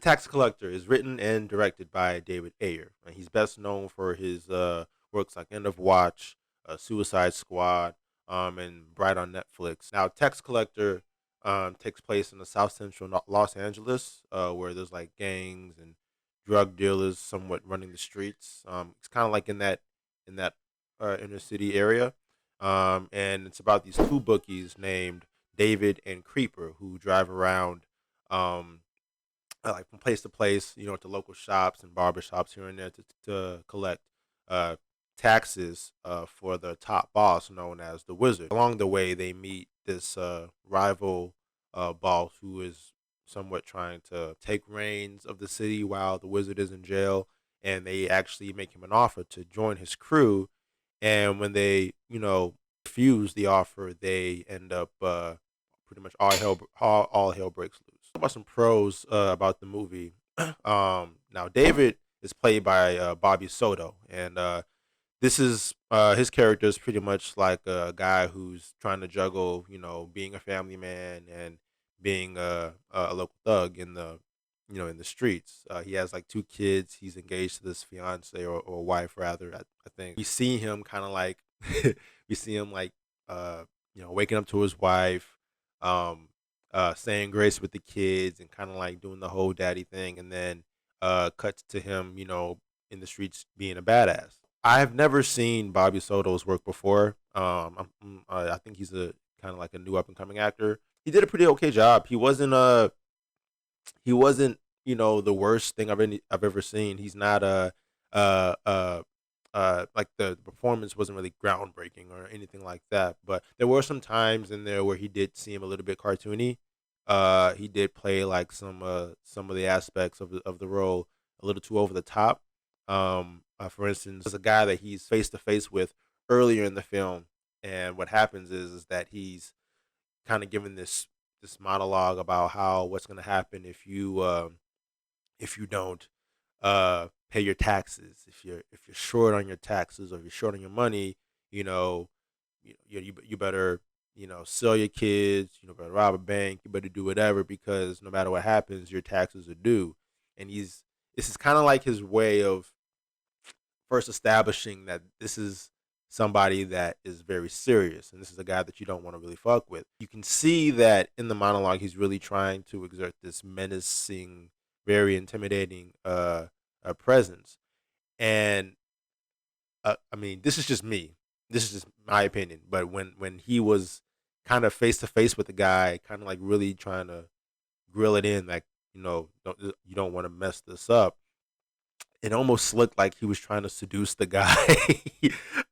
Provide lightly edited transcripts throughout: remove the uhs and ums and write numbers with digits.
Tax Collector is written and directed by David Ayer. And he's best known for his works like End of Watch, Suicide Squad, and Bright on Netflix. Now, Tax Collector takes place in the South Central Los Angeles, where there's like gangs and drug dealers somewhat running the streets. It's kind of like in that inner city area, and it's about these two bookies named David and Creeper who drive around. Um, like from place to place, to local shops and barber shops here and there to collect uh, taxes for the top boss known as the Wizard. Along the way, they meet this rival boss who is somewhat trying to take reins of the city while the Wizard is in jail, and they actually make him an offer to join his crew. And when they, refuse the offer, they end up pretty much all hell breaks loose. Talk about some pros about the movie. Now David is played by Bobby Soto, and this is his character is pretty much like a guy who's trying to juggle, being a family man and being a local thug in the streets. He has like two kids. He's engaged to this fiance or wife rather. I think we see him kind of like we see him like waking up to his wife, um, saying grace with the kids, and kind of like doing the whole daddy thing, and then cuts to him, in the streets being a badass. I have never seen Bobby Soto's work before. I think he's a kind of like a new up and coming actor. He did a pretty okay job. He wasn't the worst thing I've ever seen. He's not like the performance wasn't really groundbreaking or anything like that, but there were some times in there where he did seem a little bit cartoony. He did play like some of the aspects of the role a little too over the top. For instance, there's a guy that he's face to face with earlier in the film, and what happens is that he's kind of given this monologue about how what's going to happen if you don't pay your taxes, if you're short on your taxes or if you're short on your money, you know, you better sell your kids, better rob a bank, you better do whatever because no matter what happens, your taxes are due. And this is kind of like his way of first establishing that this is somebody that is very serious and this is a guy that you don't want to really fuck with. You can see that in the monologue he's really trying to exert this menacing, very intimidating presence. And I mean, this is just me. This is just my opinion. But when he was kind of face to face with the guy, kind of like really trying to grill it in, like you don't want to mess this up. It almost looked like he was trying to seduce the guy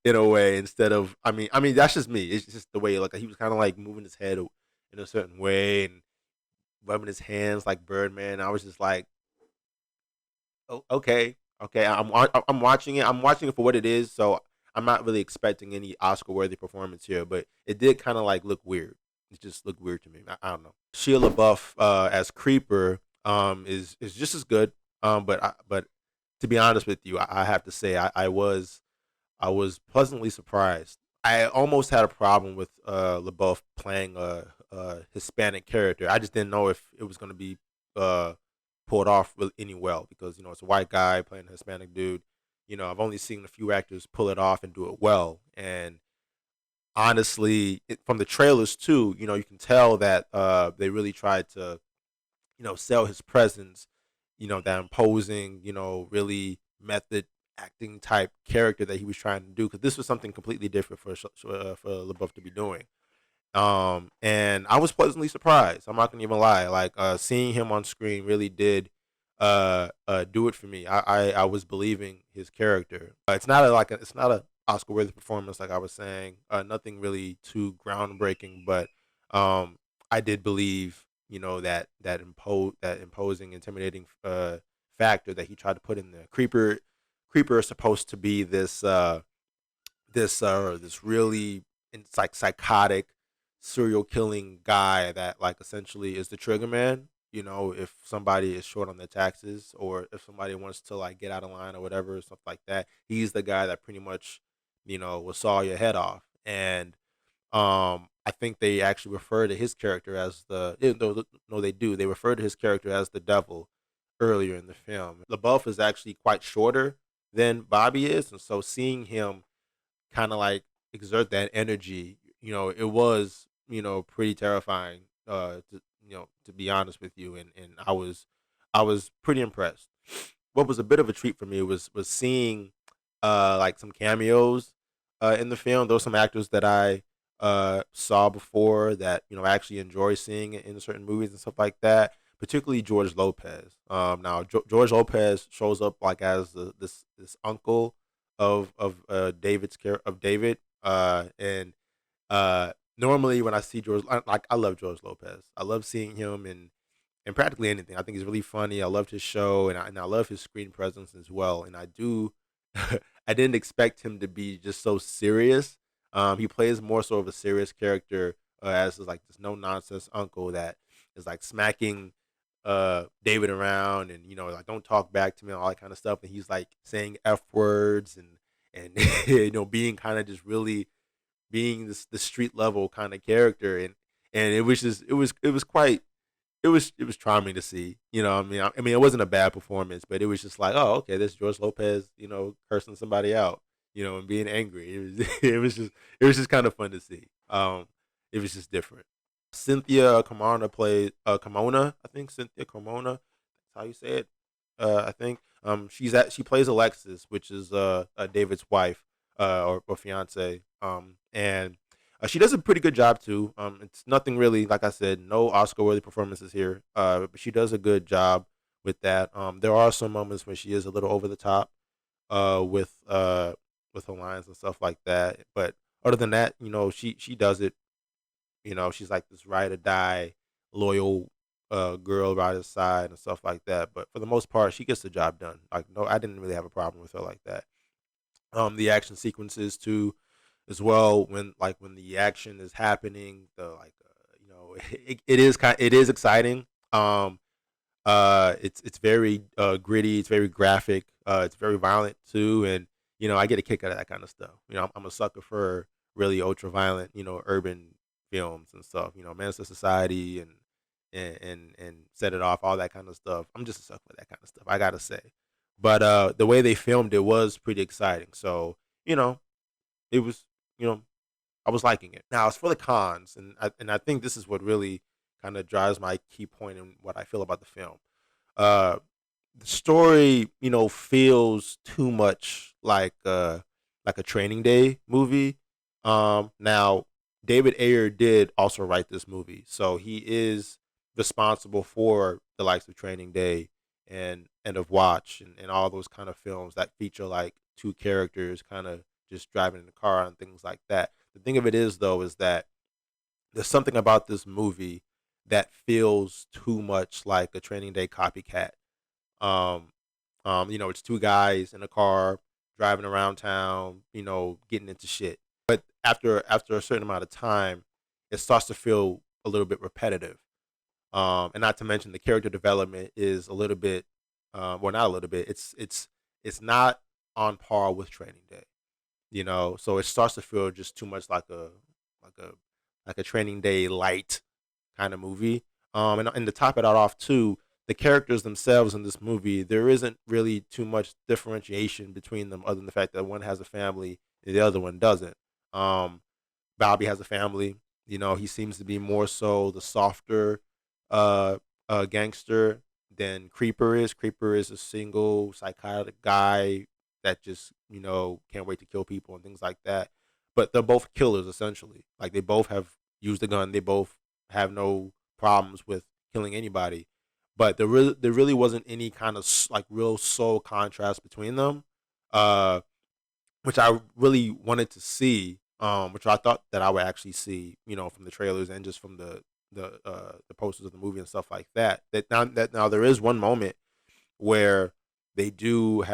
in a way instead of. I mean that's just me. It's just the way it looked. Like he was kind of like moving his head in a certain way and rubbing his hands like Birdman. I was just like, oh, okay, okay. I'm watching it. I'm watching it for what it is. So I'm not really expecting any Oscar worthy performance here, but it did kind of like look weird. It just looked weird to me. I don't know. Shia LaBeouf as Creeper is just as good. But to be honest with you, I have to say I was pleasantly surprised. I almost had a problem with LaBeouf playing a Hispanic character. I just didn't know if it was going to be uh, pulled off really any well because it's a white guy playing a Hispanic dude. I've only seen a few actors pull it off and do it well. And honestly, from the trailers too, you can tell that they really tried to sell his presence, that imposing, really method acting type character that he was trying to do because this was something completely different for LaBeouf to be doing. And I was pleasantly surprised. I'm not gonna even lie. Like seeing him on screen really did do it for me. I was believing his character. It's not a Oscar worthy performance like I was saying. Nothing really too groundbreaking, but I did believe that imposing, intimidating factor that he tried to put in there. Creeper is supposed to be this really it's like psychotic serial killing guy that like essentially is the trigger man. If somebody is short on their taxes or if somebody wants to like get out of line or whatever, stuff like that, he's the guy that pretty much will saw your head off. And I think they actually refer to his character as no, they do. They refer to his character as the devil earlier in the film. LaBeouf is actually quite shorter than Bobby is, and so seeing him kind of like exert that energy, it was pretty terrifying. To be honest with you, and I was pretty impressed. What was a bit of a treat for me was seeing like some cameos in the film. There were some actors that I saw before that I actually enjoy seeing in certain movies and stuff like that. Particularly George Lopez. Now George Lopez shows up like as this uncle of David. And normally when I see George, like I love George Lopez. I love seeing him in practically anything. I think he's really funny. I loved his show, and I love his screen presence as well. And I do, I didn't expect him to be just so serious. He plays more so of a serious character as like this no nonsense uncle that is like smacking David around, and like don't talk back to me and all that kind of stuff. And he's like saying f words and being kind of just really being this the street level kind of character, and it was just it was quite it was charming to see. I mean, it wasn't a bad performance, but it was just like, oh, okay, this George Lopez, cursing somebody out, and being angry. It was it was just kind of fun to see. It was just different. Cynthia Carmona played Carmona, I think Cynthia Carmona. That's how you say it. I think she plays Alexis, which is David's wife or fiance. And she does a pretty good job too. It's nothing really, like I said, no Oscar worthy performances here. But she does a good job with that. There are some moments where she is a little over the top with her lines and stuff like that. But other than that, she does it. She's like this ride or die, loyal girl by his side and stuff like that. But for the most part, she gets the job done. Like, no, I didn't really have a problem with her like that. The action sequences too, as well. When the action is happening, the like, it is exciting. It's very gritty. It's very graphic. It's very violent too, and I get a kick out of that kind of stuff. I'm a sucker for really ultra violent, urban films and stuff. Menace to Society and Set It Off, all that kind of stuff. I'm just a sucker for that kind of stuff. I gotta say, but the way they filmed it was pretty exciting. So it was, you know, I was liking it. Now, as for the cons, and I think this is what really kind of drives my key point in what I feel about the film. Uh, the story, feels too much like a Training Day movie. Now David Ayer did also write this movie, so he is responsible for the likes of Training Day and End of Watch and all those kind of films that feature like two characters kind of just driving in the car and things like that. The thing of it is though is that there's something about this movie that feels too much like a Training Day copycat. Um, it's two guys in a car driving around town, getting into shit. But after a certain amount of time, it starts to feel a little bit repetitive. And not to mention the character development is a little bit, well, not a little bit. It's not on par with Training Day. So it starts to feel just too much like a like a Training Day light kind of movie. And to top it all off too, the characters themselves in this movie, there isn't really too much differentiation between them, other than the fact that one has a family and the other one doesn't. Um, Bobby has a family. He seems to be more so the softer uh, gangster than Creeper is. Creeper is a single psychotic guy that just can't wait to kill people and things like that. But they're both killers essentially. Like they both have used a gun. They both have no problems with killing anybody. But there really wasn't any kind of like real soul contrast between them. Uh, which I really wanted to see, which I thought that I would actually see, from the trailers and just from the posters of the movie and stuff like that. That now there is one moment where they do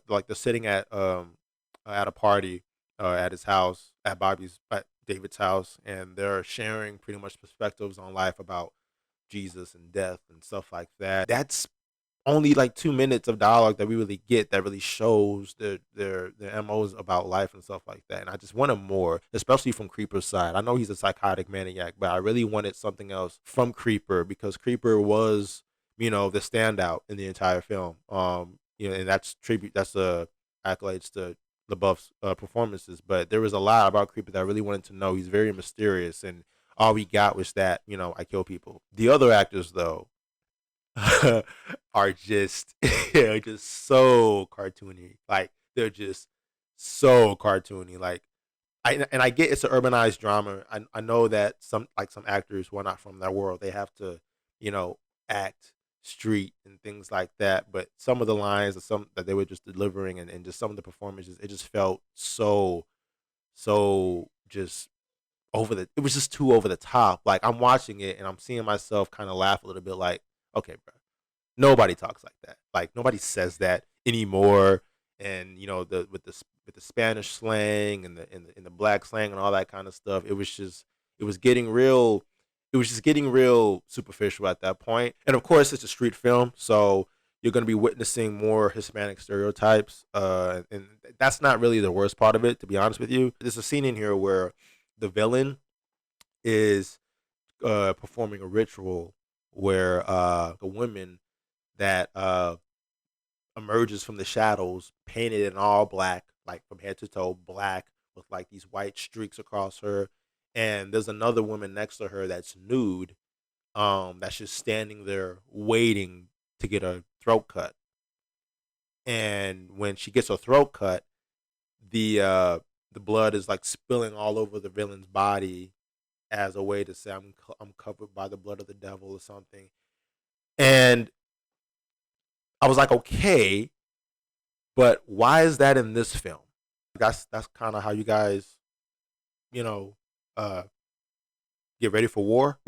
like they're sitting at a party at his house at David's house, and they're sharing pretty much perspectives on life about Jesus and death and stuff like that. That's only like 2 minutes of dialogue that we really get that really shows their MOs about life and stuff like that. And I just wanted more, especially from Creeper's side. I know he's a psychotic maniac, but I really wanted something else from Creeper because Creeper was the standout in the entire film. And that's tribute. That's accolades to LaBeouf's performances. But there was a lot about Creeper that I really wanted to know. He's very mysterious, and all we got was that I kill people. The other actors though are just just so cartoony. Like they're just so cartoony. Like I get it's an urbanized drama. I know that some actors who are not from that world, they have to, you know, act street and things like that. But some of the lines that they were just delivering, and just some of the performances, it just felt so just it was just too over the top. Like I'm watching it and I'm seeing myself kind of laugh a little bit like, okay, bro, nobody talks like that. Like nobody says that anymore. And with the Spanish slang and the black slang and all that kind of stuff, it was getting real. It was just getting real superficial at that point. And of course, it's a street film, so you're going to be witnessing more Hispanic stereotypes. And that's not really the worst part of it, to be honest with you. There's a scene in here where the villain is performing a ritual where a woman that emerges from the shadows, painted in all black, like from head to toe, black with like these white streaks across her. And there's another woman next to her that's nude, that's just standing there waiting to get her throat cut. And when she gets her throat cut, the blood is like spilling all over the villain's body as a way to say I'm covered by the blood of the devil or something. And I was like, okay, but why is that in this film? That's kind of how you guys, you know, uh, get ready for war.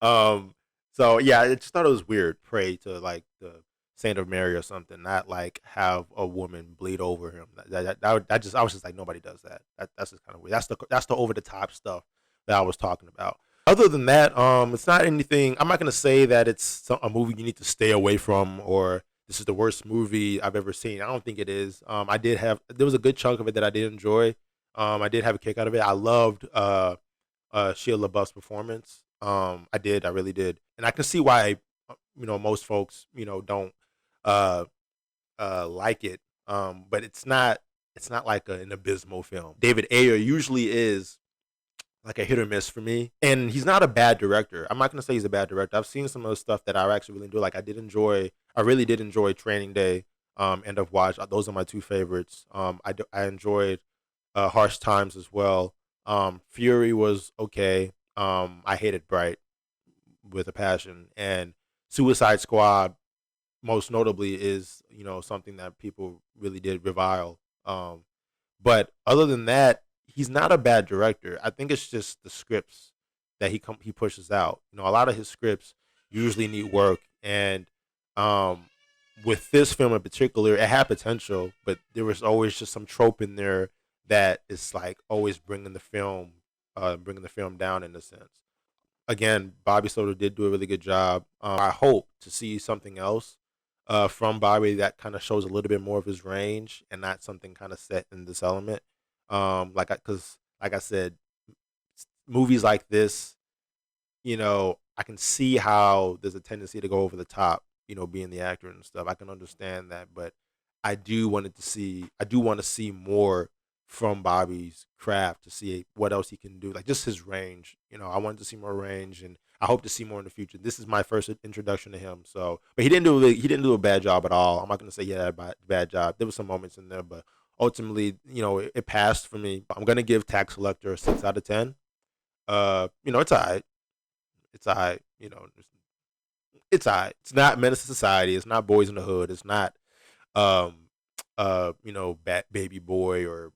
um, so yeah, I just thought it was weird. Pray to like the Saint of Mary or something, not like have a woman bleed over him. I was just like, nobody does that. That's just kind of weird. That's the over the top stuff that I was talking about. Other than that, it's not anything. I'm not gonna say that it's a movie you need to stay away from, or this is the worst movie I've ever seen. I don't think it is. There was a good chunk of it that I did enjoy. I did have a kick out of it. I loved Shia LaBeouf's performance. I really did, and I can see why most folks don't uh like it. But it's not like an abysmal film. David Ayer usually is like a hit or miss for me. And he's not a bad director. I'm not gonna say he's a bad director. I've seen some of the stuff that I actually really enjoy. Like I really did enjoy Training Day, End of Watch. Those are my two favorites. I enjoyed Harsh Times as well. Fury was okay. I hated Bright with a passion, and Suicide Squad most notably is something that people really did revile. But other than that, he's not a bad director. I think it's just the scripts that he pushes out. A lot of his scripts usually need work, and um, with this film in particular, it had potential, but there was always just some trope in there that is like always bringing the film down in a sense. Again, Bobby Soto did do a really good job. I hope to see something else from Bobby that kind of shows a little bit more of his range and not something kind of set in this element. Because like I said, movies like this, I can see how there's a tendency to go over the top, being the actor and stuff. I can understand that, but I do want to see more from Bobby's craft to see what else he can do, like just his range. I wanted to see more range, and I hope to see more in the future. This is my first introduction to him, so but he didn't do a bad job at all. I'm not gonna say he had a bad job. There was some moments in there, but ultimately, it passed for me. I'm gonna give Tax Collector a 6 out of 10. It's alright. It's alright. It's alright. It's not Menace to Society. It's not Boys in the Hood. It's not um Baby Boy or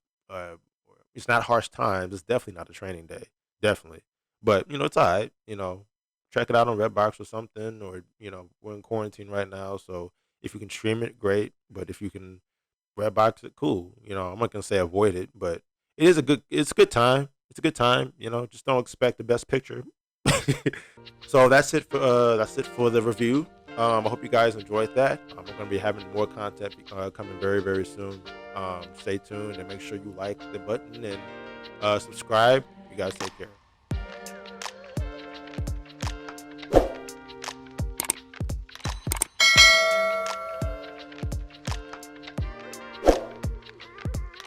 it's not Harsh Times. It's definitely not a Training Day. Definitely. But it's alright. Check it out on Redbox or something, or we're in quarantine right now, so if you can stream it, great. But if you can Redbox it, cool. I'm not gonna say avoid it, but it's a good time. It's a good time. Just don't expect the best picture. So that's it for the review. I hope you guys enjoyed that. We're gonna be having more content coming very very soon. Stay tuned and make sure you like the button and subscribe. You guys take care.